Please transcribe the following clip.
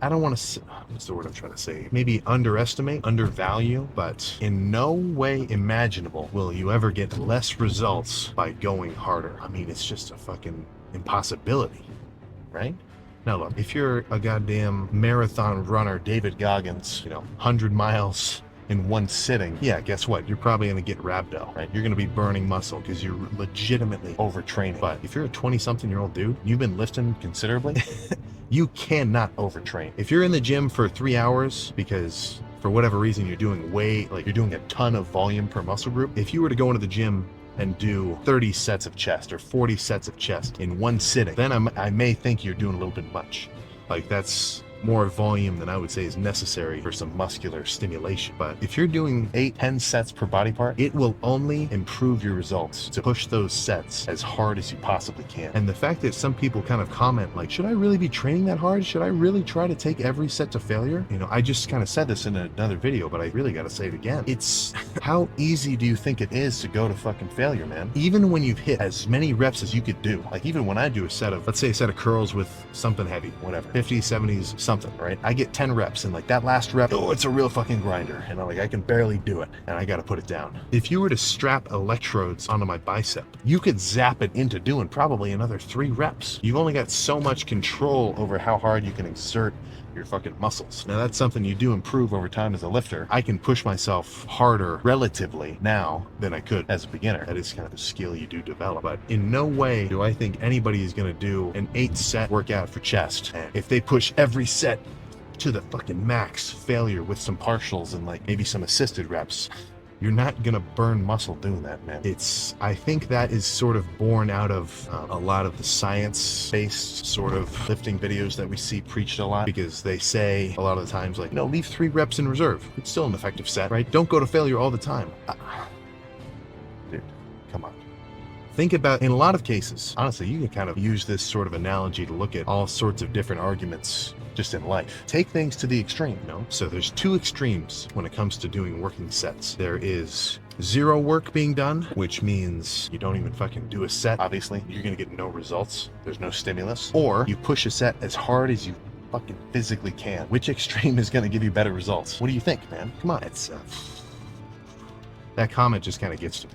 I don't want to, what's the word I'm trying to say? Maybe underestimate, undervalue, but in no way imaginable will you ever get less results by going harder. I mean, it's just a fucking impossibility, right? Now look, if you're a goddamn marathon runner, David Goggins, 100 miles in one sitting, yeah, guess what? You're probably going to get rhabdo, right? You're going to be burning muscle because you're legitimately overtraining. But if you're a 20-something-year-old dude, you've been lifting considerably, you cannot overtrain. If you're in the gym for 3 hours because for whatever reason you're doing you're doing a ton of volume per muscle group, if you were to go into the gym and do 30 sets of chest or 40 sets of chest in one sitting, then I may think you're doing a little bit much. Like, that's more volume than I would say is necessary for some muscular stimulation. But if you're doing 8-10 sets per body part, it will only improve your results to push those sets as hard as you possibly can. And the fact that some people kind of comment like, should I really be training that hard? Should I really try to take every set to failure? I just kind of said this in another video, but I really got to say it again. It's how easy do you think it is to go to fucking failure, man? Even when you've hit as many reps as you could do, like even when I do let's say a set of curls with something heavy, whatever, 50s, 70s, something, right? I get 10 reps and like that last rep, oh, it's a real fucking grinder. And I can barely do it and I got to put it down. If you were to strap electrodes onto my bicep, you could zap it into doing probably another 3 reps. You've only got so much control over how hard you can exert your fucking muscles. Now that's something you do improve over time as a lifter. I can push myself harder relatively now than I could as a beginner. That is kind of a skill you do develop. But in no way do I think anybody is going to do an 8-set workout for chest. And if they push every set to the fucking max failure with some partials and like maybe some assisted reps, you're not gonna burn muscle doing that, man. I think that is sort of born out of a lot of the science-based sort of lifting videos that we see preached a lot, because they say a lot of the times like, leave 3 reps in reserve. It's still an effective set, right? Don't go to failure all the time. Dude, come on. Think about, in a lot of cases, honestly, you can kind of use this sort of analogy to look at all sorts of different arguments just in life. Take things to the extreme, So there's 2 extremes when it comes to doing working sets. There is 0 work being done, which means you don't even fucking do a set. Obviously, you're gonna get no results. There's no stimulus. Or you push a set as hard as you fucking physically can. Which extreme is gonna give you better results? What do you think, man? Come on, that comment just kind of gets to me.